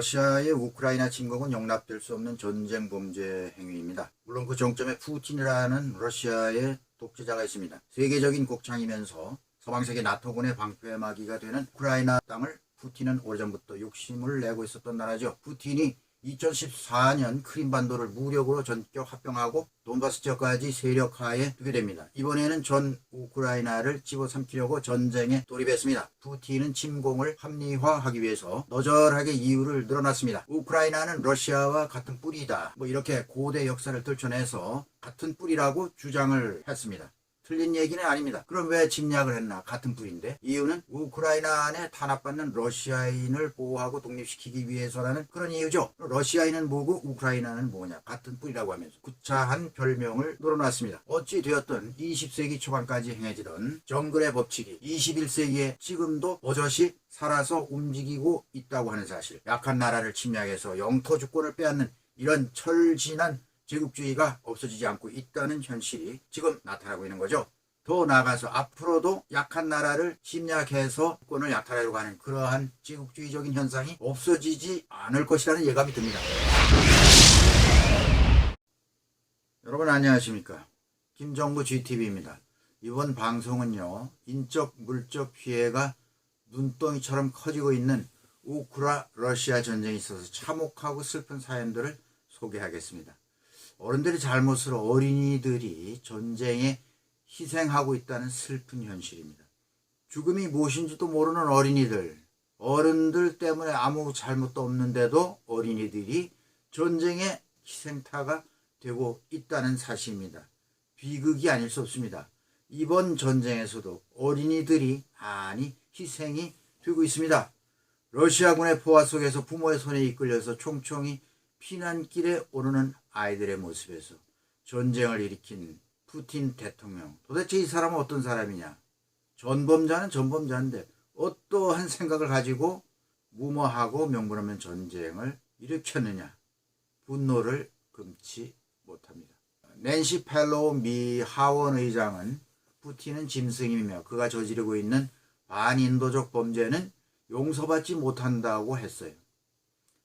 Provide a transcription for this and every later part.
러시아의 우크라이나 침공은 용납될 수 없는 전쟁 범죄 행위입니다. 물론 그 정점에 푸틴이라는 러시아의 독재자가 있습니다. 세계적인 곡창이면서 서방세계 나토군의 방패막이가 되는 우크라이나 땅을 푸틴은 오래전부터 욕심을 내고 있었던 나라죠. 푸틴이 2014년 크림반도를 무력으로 전격 합병하고 돈바스 지역까지 세력하에 두게 됩니다. 이번에는 전 우크라이나를 집어삼키려고 전쟁에 돌입했습니다. 푸틴은 침공을 합리화하기 위해서 너절하게 이유를 늘어놨습니다. 우크라이나는 러시아와 같은 뿌리다, 이렇게 고대 역사를 들춰내서 같은 뿌리라고 주장을 했습니다. 틀린 얘기는 아닙니다. 그럼 왜 침략을 했나? 같은 뿌리인데. 이유는 우크라이나 안에 탄압받는 러시아인을 보호하고 독립시키기 위해서라는 그런 이유죠. 러시아인은 뭐고 우크라이나는 뭐냐? 같은 뿌리라고 하면서 구차한 별명을 늘어놨습니다. 어찌 되었든 20세기 초반까지 행해지던 정글의 법칙이 21세기에 지금도 버젓이 살아서 움직이고 있다고 하는 사실. 약한 나라를 침략해서 영토 주권을 빼앗는 이런 철진한 제국주의가 없어지지 않고 있다는 현실이 지금 나타나고 있는 거죠. 더 나아가서 앞으로도 약한 나라를 침략해서 주권을 약탈하려고 하는 그러한 제국주의적인 현상이 없어지지 않을 것이라는 예감이 듭니다. 여러분 안녕하십니까? 김정구 GTV입니다. 이번 방송은요, 인적 물적 피해가 눈덩이처럼 커지고 있는 러시아 전쟁에 있어서 참혹하고 슬픈 사연들을 소개하겠습니다. 어른들의 잘못으로 어린이들이 전쟁에 희생하고 있다는 슬픈 현실입니다. 죽음이 무엇인지도 모르는 어린이들, 어른들 때문에 아무 잘못도 없는데도 어린이들이 전쟁의 희생타가 되고 있다는 사실입니다. 비극이 아닐 수 없습니다. 이번 전쟁에서도 어린이들이 많이 희생이 되고 있습니다. 러시아군의 포화 속에서 부모의 손에 이끌려서 총총히 피난길에 오르는 아이들의 모습에서 전쟁을 일으킨 푸틴 대통령, 도대체 이 사람은 어떤 사람이냐? 전범자는 전범자인데 어떠한 생각을 가지고 무모하고 명분 없는 전쟁을 일으켰느냐? 분노를 금치 못합니다. 낸시 펠로우 미 하원 의장은 푸틴은 짐승이며 그가 저지르고 있는 반인도적 범죄는 용서받지 못한다고 했어요.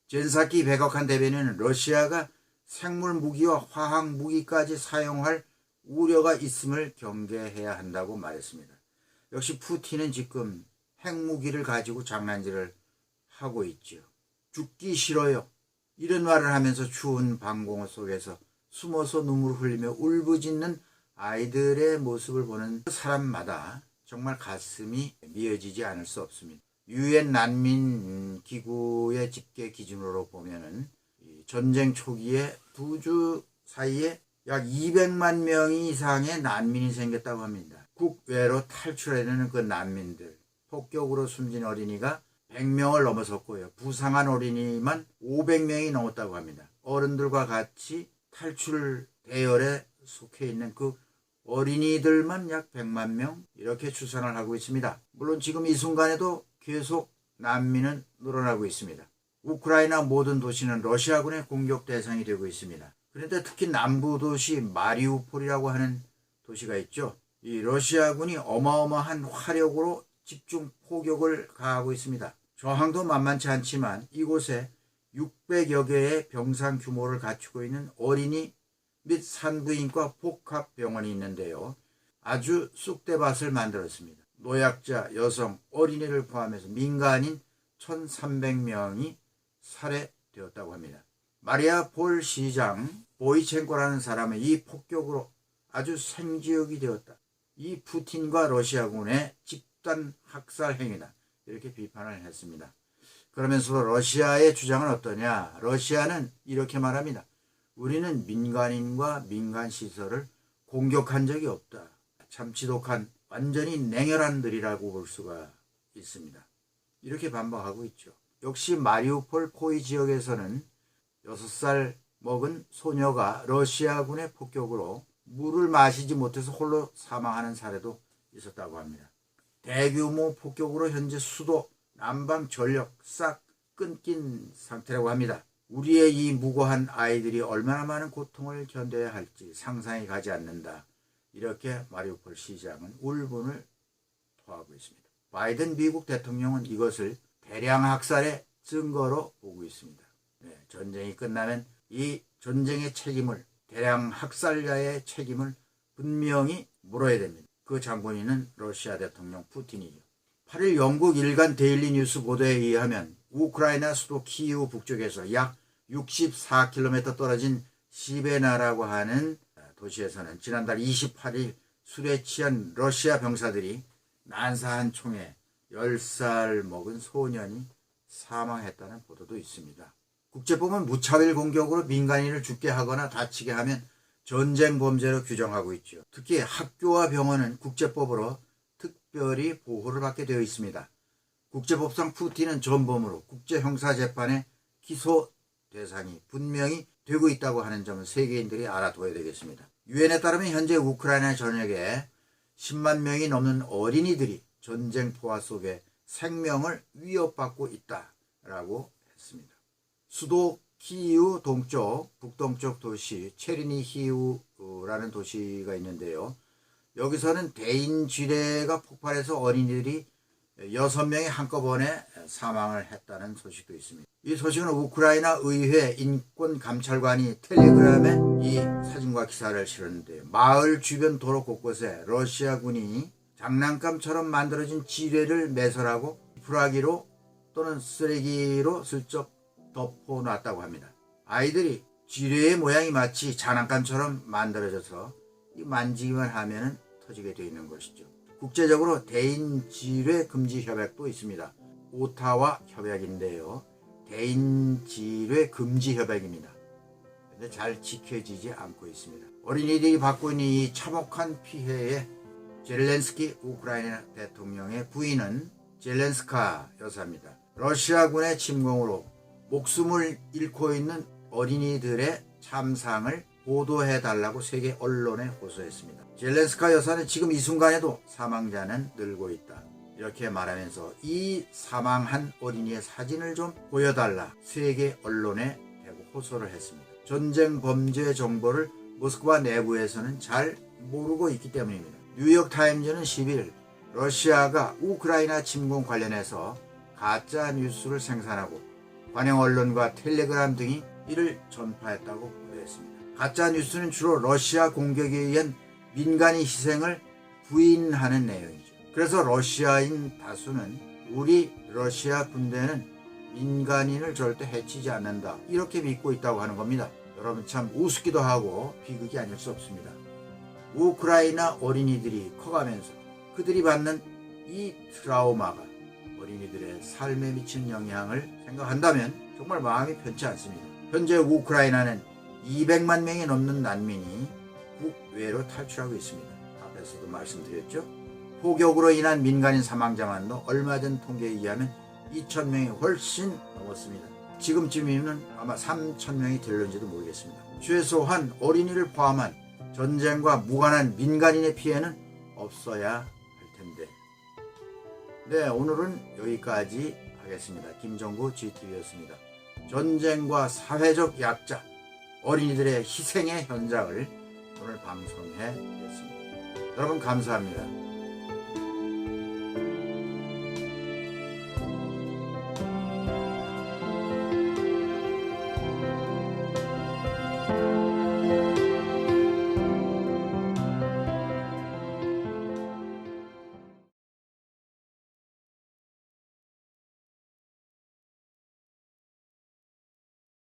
젠사키 백악관 대변인은 러시아가 생물 무기와 화학 무기까지 사용할 우려가 있음을 경계해야 한다고 말했습니다. 역시 푸틴은 지금 핵무기를 가지고 장난질을 하고 있죠. 죽기 싫어요. 이런 말을 하면서 추운 방공호 속에서 숨어서 눈물을 흘리며 울부짖는 아이들의 모습을 보는 사람마다 정말 가슴이 미어지지 않을 수 없습니다. 유엔 난민 기구의 집계 기준으로 보면은 전쟁 초기에 두 주 사이에 약 200만 명 이상의 난민이 생겼다고 합니다. 국외로 탈출하려는 그 난민들, 폭격으로 숨진 어린이가 100명을 넘어섰고요. 부상한 어린이만 500명이 넘었다고 합니다. 어른들과 같이 탈출 대열에 속해 있는 그 어린이들만 약 100만 명 이렇게 추산을 하고 있습니다. 물론 지금 이 순간에도 계속 난민은 늘어나고 있습니다. 우크라이나 모든 도시는 러시아군의 공격 대상이 되고 있습니다. 그런데 특히 남부 도시 마리우폴이라고 하는 도시가 있죠. 이 러시아군이 어마어마한 화력으로 집중 포격을 가하고 있습니다. 저항도 만만치 않지만 이곳에 600여 개의 병상 규모를 갖추고 있는 어린이 및 산부인과 복합병원이 있는데요. 아주 쑥대밭을 만들었습니다. 노약자, 여성, 어린이를 포함해서 민간인 1,300명이 살해되었다고 합니다. 마리아폴 시장 보이첸코라는 사람은 이 폭격으로 아주 생지역이 되었다. 이 푸틴과 러시아군의 집단 학살 행위다. 이렇게 비판을 했습니다. 그러면서 러시아의 주장은 어떠냐? 러시아는 이렇게 말합니다. 우리는 민간인과 민간시설을 공격한 적이 없다. 참 지독한 완전히 냉혈한 들이라고 볼 수가 있습니다. 이렇게 반박하고 있죠. 역시 마리우폴 포위 지역에서는 6살 먹은 소녀가 러시아군의 폭격으로 물을 마시지 못해서 홀로 사망하는 사례도 있었다고 합니다. 대규모 폭격으로 현재 수도, 난방, 전력 싹 끊긴 상태라고 합니다. 우리의 이 무고한 아이들이 얼마나 많은 고통을 견뎌야 할지 상상이 가지 않는다. 이렇게 마리우폴 시장은 울분을 토하고 있습니다. 바이든 미국 대통령은 이것을 대량 학살의 증거로 보고 있습니다. 전쟁이 끝나면 이 전쟁의 책임을, 대량 학살자의 책임을 분명히 물어야 됩니다. 그 장본인은 러시아 대통령 푸틴이죠. 8일 영국 일간 데일리 뉴스 보도에 의하면 우크라이나 수도 키이우 북쪽에서 약 64km 떨어진 시베나라고 하는 도시에서는 지난달 28일 술에 취한 러시아 병사들이 난사한 총에 10살 먹은 소년이 사망했다는 보도도 있습니다. 국제법은 무차별 공격으로 민간인을 죽게 하거나 다치게 하면 전쟁 범죄로 규정하고 있죠. 특히 학교와 병원은 국제법으로 특별히 보호를 받게 되어 있습니다. 국제법상 푸틴은 전범으로 국제형사재판의 기소 대상이 분명히 되고 있다고 하는 점을 세계인들이 알아둬야 되겠습니다. 유엔에 따르면 현재 우크라이나 전역에 10만 명이 넘는 어린이들이 전쟁 포화 속에 생명을 위협받고 있다라고 했습니다. 수도 키이우 동쪽, 북동쪽 도시 체르니히우라는 도시가 있는데요. 여기서는 대인지뢰가 폭발해서 어린이들이 6명이 한꺼번에 사망을 했다는 소식도 있습니다. 이 소식은 우크라이나 의회 인권감찰관이 텔레그램에 이 사진과 기사를 실었는데요. 마을 주변 도로 곳곳에 러시아군이 장난감처럼 만들어진 지뢰를 매설하고 지푸라기로 또는 쓰레기로 슬쩍 덮어놨다고 합니다. 아이들이 지뢰의 모양이 마치 장난감처럼 만들어져서 만지기만 하면 터지게 되어 있는 것이죠. 국제적으로 대인 지뢰 금지 협약도 있습니다. 오타와 협약인데요. 대인 지뢰 금지 협약입니다. 근데 잘 지켜지지 않고 있습니다. 어린이들이 받고 있는 이 참혹한 피해에 젤렌스키 우크라이나 대통령의 부인은 젤렌스카 여사입니다. 러시아군의 침공으로 목숨을 잃고 있는 어린이들의 참상을 보도해달라고 세계 언론에 호소했습니다. 젤렌스카 여사는 지금 이 순간에도 사망자는 늘고 있다, 이렇게 말하면서 이 사망한 어린이의 사진을 좀 보여달라 세계 언론에 대고 호소를 했습니다. 전쟁 범죄 정보를 모스크바 내부에서는 잘 모르고 있기 때문입니다. 뉴욕타임즈는 10일 러시아가 우크라이나 침공 관련해서 가짜 뉴스를 생산하고 관영 언론과 텔레그램 등이 이를 전파했다고 보도했습니다. 가짜 뉴스는 주로 러시아 공격에 의한 민간인 희생을 부인하는 내용이죠. 그래서 러시아인 다수는 우리 러시아 군대는 민간인을 절대 해치지 않는다, 이렇게 믿고 있다고 하는 겁니다. 여러분, 참 우습기도 하고 비극이 아닐 수 없습니다. 우크라이나 어린이들이 커가면서 그들이 받는 이 트라우마가 어린이들의 삶에 미치는 영향을 생각한다면 정말 마음이 편치 않습니다. 현재 우크라이나는 200만 명이 넘는 난민이 국외로 탈출하고 있습니다. 앞에서도 말씀드렸죠. 폭격으로 인한 민간인 사망자만도 얼마 전 통계에 의하면 2,000명이 훨씬 넘었습니다. 지금쯤이면 아마 3,000명이 될런지도 모르겠습니다. 최소한 어린이를 포함한 전쟁과 무관한 민간인의 피해는 없어야 할 텐데. 네, 오늘은 여기까지 하겠습니다. 김정구 GTV였습니다. 전쟁과 사회적 약자, 어린이들의 희생의 현장을 오늘 방송해 드렸습니다. 여러분 감사합니다.